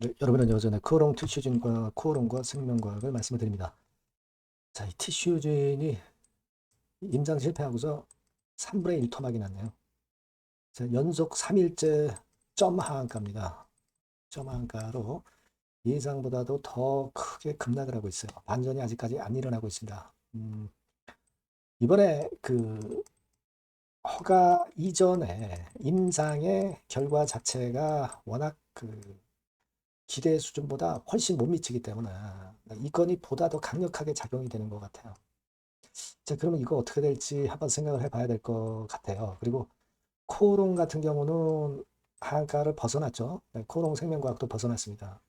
네, 여러분은 여전히 크롱 티슈진과 코오롱과 생명과학을 말씀을 드립니다. 자, 이 티슈진이 임상 실패하고서 3분의 1 토막이 났네요. 자, 연속 3일째 점 하한가입니다. 점 하한가로 예상보다도 더 크게 급락을 하고 있어요. 반전이 아직까지 안 일어나고 있습니다. 이번에 그 허가 이전에 임상의 결과 자체가 워낙 그 기대 수준보다 훨씬 못 미치기 때문에 이 건이 보다 더 강력하게 작용이 되는 것 같아요. 자, 그러면 이거 어떻게 될지 한번 생각을 해봐야 될 것 같아요. 그리고 코오롱 같은 경우는 하한가를 벗어났죠. 네, 코오롱 생명과학도 벗어났습니다.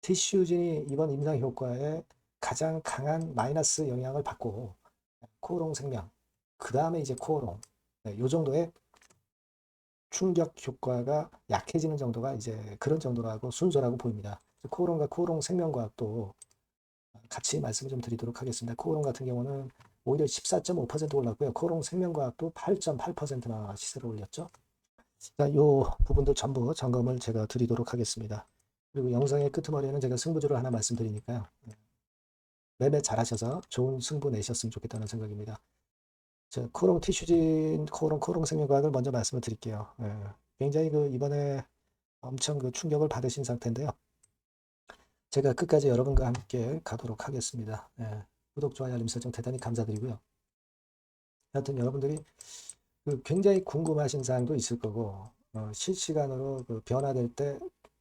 티슈진이 이번 임상 효과에 가장 강한 마이너스 영향을 받고 코오롱 생명, 그 다음에 이제 코오롱, 네, 요 정도의 충격 효과가 약해지는 정도가 이제 그런 정도라고 순서라고 보입니다. 코오롱과 코오롱 생명과학도 같이 말씀을 좀 드리도록 하겠습니다. 코오롱 같은 경우는 오히려 14.5% 올랐고요. 코오롱 생명과학도 8.8%나 시세를 올렸죠. 자, 이 부분도 전부 점검을 제가 드리도록 하겠습니다. 그리고 영상의 끄트머리에는 제가 승부조를 하나 말씀드리니까요. 매매 잘하셔서 좋은 승부 내셨으면 좋겠다는 생각입니다. 자, 코오롱 티슈진, 코오롱 생명과학을 먼저 말씀을 드릴게요. 굉장히 그 이번에 엄청 그 충격을 받으신 상태인데요. 제가 끝까지 여러분과 함께 가도록 하겠습니다. 구독, 좋아요, 알림 설정 대단히 감사드리고요. 하여튼 여러분들이 그 굉장히 궁금하신 사항도 있을 거고 실시간으로 그 변화될 때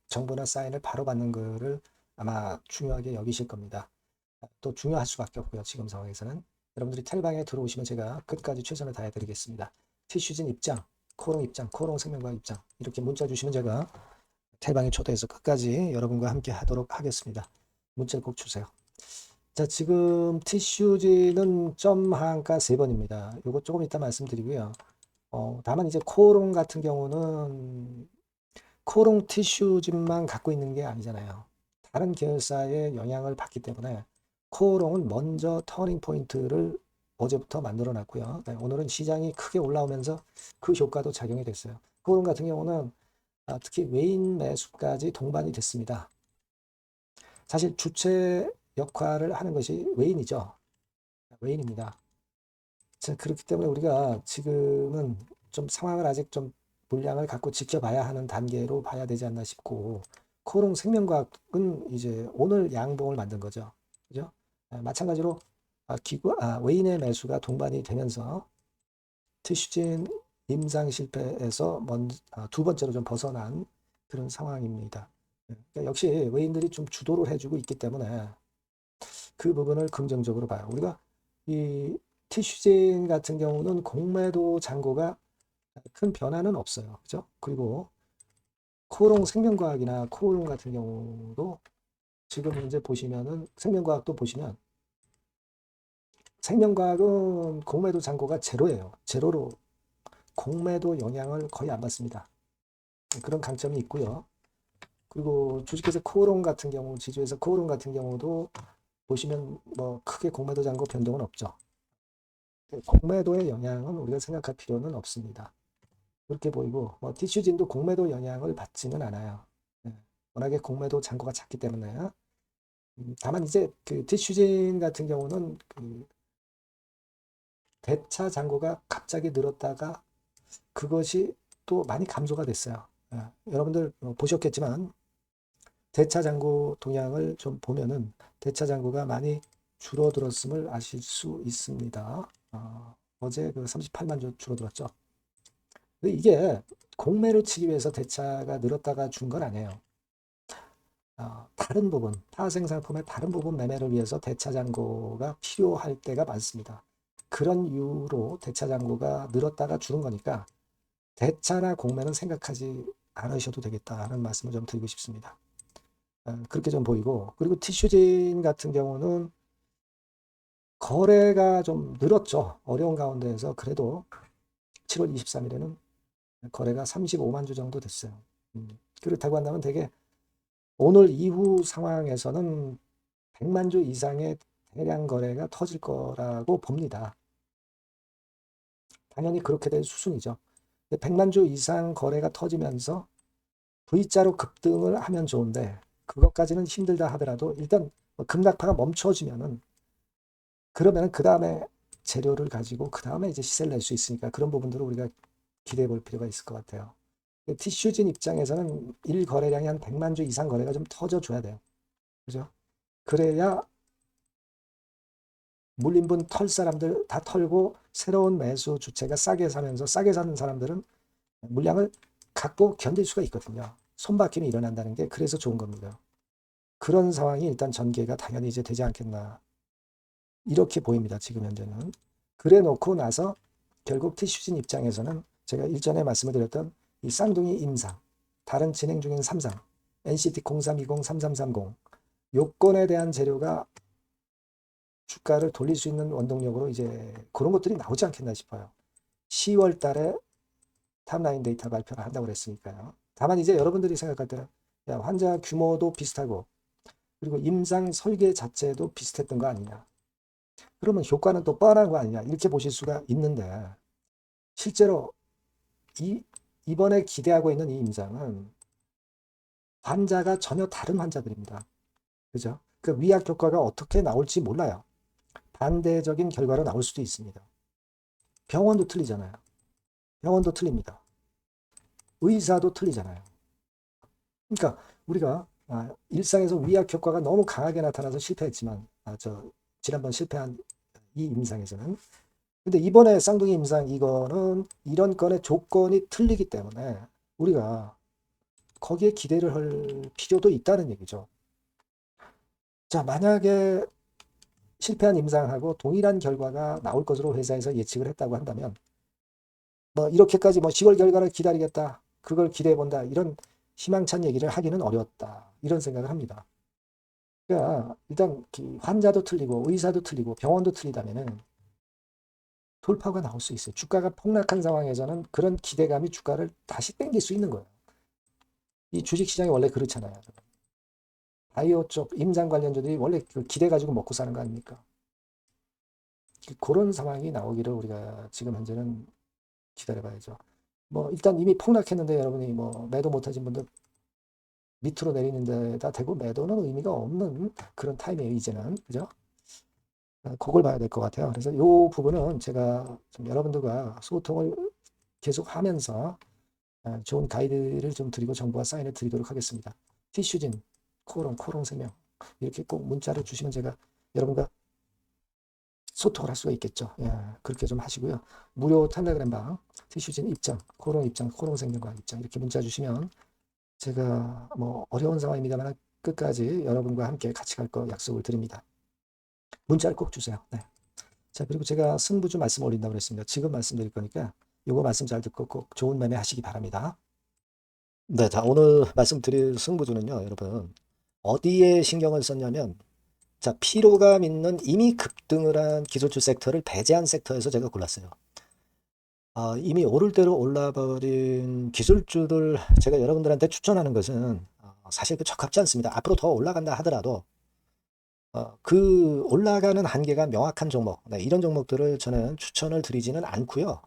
정보나 사인을 바로 받는 거를 아마 중요하게 여기실 겁니다. 또 중요할 수밖에 없고요. 지금 상황에서는 여러분들이 텔방에 들어오시면 제가 끝까지 최선을 다해 드리겠습니다. 티슈진 입장, 코롱 입장, 코롱 생명과학 입장 이렇게 문자 주시면 제가 텔방에 초대해서 끝까지 여러분과 함께 하도록 하겠습니다. 문자를 꼭 주세요. 자, 지금 티슈지는 점 하한가 3번입니다. 요거 조금 이따 말씀드리고요. 다만 이제 코오롱 같은 경우는 코오롱 티슈진만 갖고 있는 게 아니잖아요. 다른 계열사의 영향을 받기 때문에 코오롱은 먼저 터닝 포인트를 어제부터 만들어 놨고요. 네, 오늘은 시장이 크게 올라오면서 그 효과도 작용이 됐어요. 코오롱 같은 경우는 특히 외인 매수까지 동반이 됐습니다. 사실 주체 역할을 하는 것이 외인이죠. 외인입니다. 자, 그렇기 때문에 우리가 지금은 좀 상황을 아직 좀 물량을 갖고 지켜봐야 하는 단계로 봐야 되지 않나 싶고, 코오롱 생명과학은 이제 오늘 양봉을 만든 거죠. 그죠? 마찬가지로 외인의 매수가 동반이 되면서 티슈진 임상 실패에서 두 번째로 좀 벗어난 그런 상황입니다. 그러니까 역시 외인들이 좀 주도를 해주고 있기 때문에 그 부분을 긍정적으로 봐요. 우리가 이 티슈진 같은 경우는 공매도 잔고가 큰 변화는 없어요. 그죠? 그리고 코오롱 생명과학이나 코오롱 같은 경우도 지금 현재 보시면은 생명과학도 보시면 생명과학은 공매도 잔고가 제로예요. 제로로 공매도 영향을 거의 안 받습니다. 그런 강점이 있고요. 그리고 주식회사 코오롱 같은 경우, 지주회사 코오롱 같은 경우도 보시면 뭐 크게 공매도 잔고 변동은 없죠. 공매도의 영향은 우리가 생각할 필요는 없습니다. 그렇게 보이고 티슈진도 공매도 영향을 받지는 않아요. 예, 워낙에 공매도 잔고가 작기 때문에 다만 이제 그 티슈진 같은 경우는 그 대차 잔고가 갑자기 늘었다가 그것이 또 많이 감소가 됐어요. 여러분들 보셨겠지만 대차 잔고 동향을 좀 보면은 대차 잔고가 많이 줄어들었음을 아실 수 있습니다. 어제 그 38만 주 줄어들었죠. 이게 공매를 치기 위해서 대차가 늘었다가 준 건 아니에요. 다른 부분, 타생상품의 다른 부분 매매를 위해서 대차 잔고가 필요할 때가 많습니다. 그런 이유로 대차 잔고가 늘었다가 줄은 거니까 대차나 공매는 생각하지 않으셔도 되겠다는 말씀을 좀 드리고 싶습니다. 그렇게 좀 보이고, 그리고 티슈진 같은 경우는 거래가 좀 늘었죠. 어려운 가운데에서 그래도 7월 23일에는 거래가 35만 주 정도 됐어요. 그렇다고 한다면 되게 오늘 이후 상황에서는 100만 주 이상의 대량 거래가 터질 거라고 봅니다. 당연히 그렇게 될 수순이죠. 100만 주 이상 거래가 터지면서 V자로 급등을 하면 좋은데 그것까지는 힘들다 하더라도 일단 뭐 급락파가 멈춰지면은 그러면은 그 다음에 재료를 가지고 그 다음에 이제 시세를 낼 수 있으니까 그런 부분들을 우리가 기대해 볼 필요가 있을 것 같아요. 티슈진 입장에서는 일 거래량이 한 100만 주 이상 거래가 좀 터져줘야 돼요. 그죠? 그래야 물린 분 털 사람들 다 털고 새로운 매수 주체가 싸게 사면서 싸게 사는 사람들은 물량을 갖고 견딜 수가 있거든요. 손바뀜이 일어난다는 게 그래서 좋은 겁니다. 그런 상황이 일단 전개가 당연히 이제 되지 않겠나 이렇게 보입니다. 지금 현재는. 그래 놓고 나서 결국 티슈진 입장에서는 제가 일전에 말씀을 드렸던 이 쌍둥이 임상, 다른 진행 중인 3상, NCT 0320, 3330 요건에 대한 재료가 주가를 돌릴 수 있는 원동력으로 이제 그런 것들이 나오지 않겠나 싶어요. 10월 달에 탑라인 데이터 발표를 한다고 그랬으니까요. 다만 이제 여러분들이 생각할 때는 야, 환자 규모도 비슷하고 그리고 임상 설계 자체도 비슷했던 거 아니냐. 그러면 효과는 또 뻔한 거 아니냐. 이렇게 보실 수가 있는데 실제로 이번에 기대하고 있는 이 임상은 환자가 전혀 다른 환자들입니다. 그죠? 그 위약 효과가 어떻게 나올지 몰라요. 반대적인 결과로 나올 수도 있습니다. 병원도 틀리잖아요. 병원도 틀립니다. 의사도 틀리잖아요. 그러니까 우리가 일상에서 위약 효과가 너무 강하게 나타나서 실패했지만 지난번 실패한 이 임상에서는 근데 이번에 쌍둥이 임상 이거는 이런 건의 조건이 틀리기 때문에 우리가 거기에 기대를 할 필요도 있다는 얘기죠. 자, 만약에 실패한 임상하고 동일한 결과가 나올 것으로 회사에서 예측을 했다고 한다면 뭐 이렇게까지 뭐 10월 결과를 기다리겠다. 그걸 기대해 본다. 이런 희망찬 얘기를 하기는 어려웠다. 이런 생각을 합니다. 그러니까 일단 환자도 틀리고 의사도 틀리고 병원도 틀리다면은 돌파가 나올 수 있어요. 주가가 폭락한 상황에서는 그런 기대감이 주가를 다시 땡길 수 있는 거예요. 이 주식시장이 원래 그렇잖아요. 바이오 쪽 임상 관련주들이 원래 그 기대 가지고 먹고 사는 거 아닙니까? 그런 상황이 나오기를 우리가 지금 현재는 기다려봐야죠. 뭐 일단 이미 폭락했는데 여러분이 뭐 매도 못하신 분들 밑으로 내리는 데다 대고 매도는 의미가 없는 그런 타임이에요. 이제는 그죠? 그걸 봐야 될 것 같아요. 그래서 이 부분은 제가 좀 여러분들과 소통을 계속 하면서 좋은 가이드를 좀 드리고 정보와 사인을 드리도록 하겠습니다. 티슈진, 코롱 생명 이렇게 꼭 문자를 주시면 제가 여러분과 소통을 할 수가 있겠죠. 예, 그렇게 좀 하시고요. 무료 텔레그램 방 티슈진 입장, 코롱 생명과 입장 이렇게 문자 주시면 제가 뭐 어려운 상황입니다만 끝까지 여러분과 함께 같이 갈 거 약속을 드립니다. 문자를 꼭 주세요. 네. 자, 그리고 제가 승부주 말씀 올린다고 그랬습니다. 지금 말씀드릴 거니까 요거 말씀 잘 듣고 꼭 좋은 매매 하시기 바랍니다. 네, 자, 오늘 말씀드릴 승부주는요, 여러분. 어디에 신경을 썼냐면, 자, 피로감 있는 이미 급등을 한 기술주 섹터를 배제한 섹터에서 제가 골랐어요. 이미 오를 대로 올라버린 기술주들 제가 여러분들한테 추천하는 것은 사실 그 적합지 않습니다. 앞으로 더 올라간다 하더라도 그 올라가는 한계가 명확한 종목, 네, 이런 종목들을 저는 추천을 드리지는 않고요.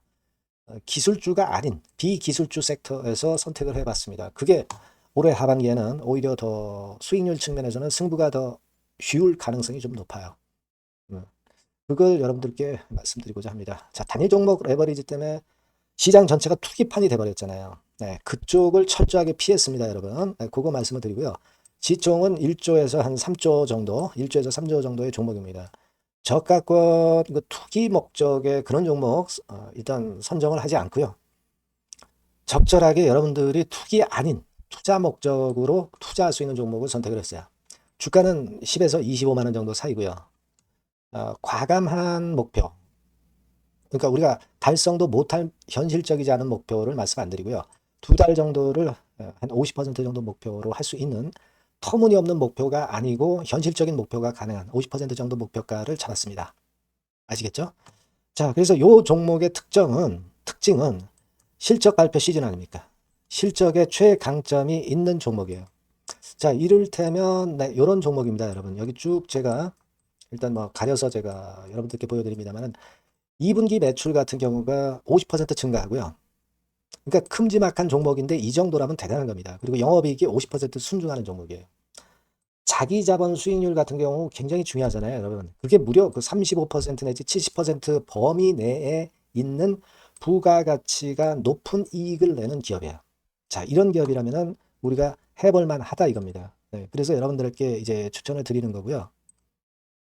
기술주가 아닌 비기술주 섹터에서 선택을 해봤습니다. 그게 올해 하반기에는 오히려 더 수익률 측면에서는 승부가 더 쉬울 가능성이 좀 높아요. 그걸 여러분들께 말씀드리고자 합니다. 자, 단일 종목 레버리지 때문에 시장 전체가 투기판이 돼버렸잖아요. 네, 그쪽을 철저하게 피했습니다, 여러분. 네, 그거 말씀을 드리고요. 지총은 1조에서 한 3조 정도, 1조에서 3조 정도의 종목입니다. 저가권 투기 목적의 그런 종목 일단 선정을 하지 않고요. 적절하게 여러분들이 투기 아닌 투자 목적으로 투자할 수 있는 종목을 선택을 했어요. 주가는 10에서 25만 원 정도 사이고요. 과감한 목표, 그러니까 우리가 달성도 못할 현실적이지 않은 목표를 말씀 안 드리고요. 2달 정도를 한 50% 정도 목표로 할 수 있는 터무니없는 목표가 아니고 현실적인 목표가 가능한 50% 정도 목표가를 잡았습니다. 아시겠죠? 자, 그래서 이 종목의 특징은 실적 발표 시즌 아닙니까? 실적의 최강점이 있는 종목이에요. 자, 이를테면 네, 이런 종목입니다, 여러분. 여기 쭉 제가 일단 뭐 가려서 제가 여러분들께 보여드립니다만은 2분기 매출 같은 경우가 50% 증가하고요. 그러니까 큼지막한 종목인데 이 정도라면 대단한 겁니다. 그리고 영업이익이 50% 순증하는 종목이에요. 자기 자본 수익률 같은 경우 굉장히 중요하잖아요, 여러분. 그게 무려 그 35% 내지 70% 범위 내에 있는 부가가치가 높은 이익을 내는 기업이에요. 자, 이런 기업이라면은 우리가 해볼 만하다 이겁니다. 네, 그래서 여러분들께 이제 추천을 드리는 거고요.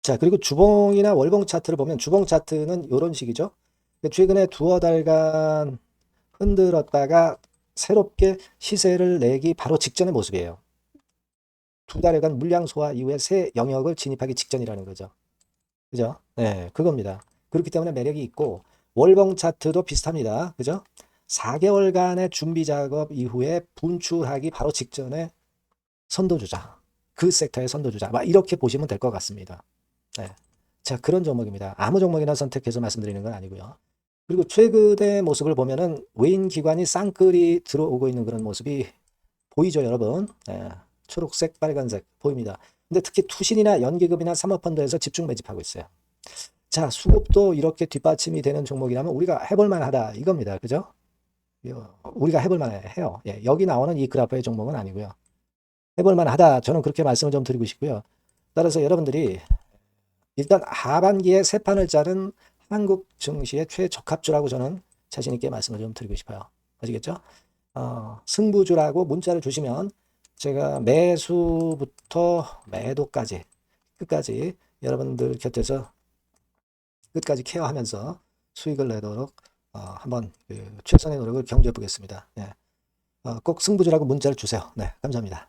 자, 그리고 주봉이나 월봉 차트를 보면 주봉 차트는 이런 식이죠. 최근에 두어 달간 흔들었다가 새롭게 시세를 내기 바로 직전의 모습이에요. 두 달여간 물량 소화 이후에 새 영역을 진입하기 직전이라는 거죠. 그죠? 네, 그겁니다. 그렇기 때문에 매력이 있고 월봉 차트도 비슷합니다. 그죠? 4개월간의 준비 작업 이후에 분출하기 바로 직전에 선도주자. 그 섹터의 선도주자. 막 이렇게 보시면 될 것 같습니다. 네. 자, 그런 종목입니다. 아무 종목이나 선택해서 말씀드리는 건 아니고요. 그리고 최근의 모습을 보면은 외인 기관이 쌍끌이 들어오고 있는 그런 모습이 보이죠, 여러분? 네. 초록색, 빨간색 보입니다. 근데 특히 투신이나 연기금이나 사모펀드에서 집중 매집하고 있어요. 자, 수급도 이렇게 뒷받침이 되는 종목이라면 우리가 해볼 만하다 이겁니다. 그죠? 우리가 해볼 만해요. 예, 여기 나오는 이 그래프의 종목은 아니고요. 해볼 만하다. 저는 그렇게 말씀을 좀 드리고 싶고요. 따라서 여러분들이 일단 하반기에 새 판을 짜는 한국 증시의 최적합주라고 저는 자신 있게 말씀을 좀 드리고 싶어요. 아시겠죠? 승부주라고 문자를 주시면 제가 매수부터 매도까지 끝까지 여러분들 곁에서 끝까지 케어하면서 수익을 내도록 한번 최선의 노력을 경주해 보겠습니다. 네. 꼭 승부주라고 문자를 주세요. 네, 감사합니다.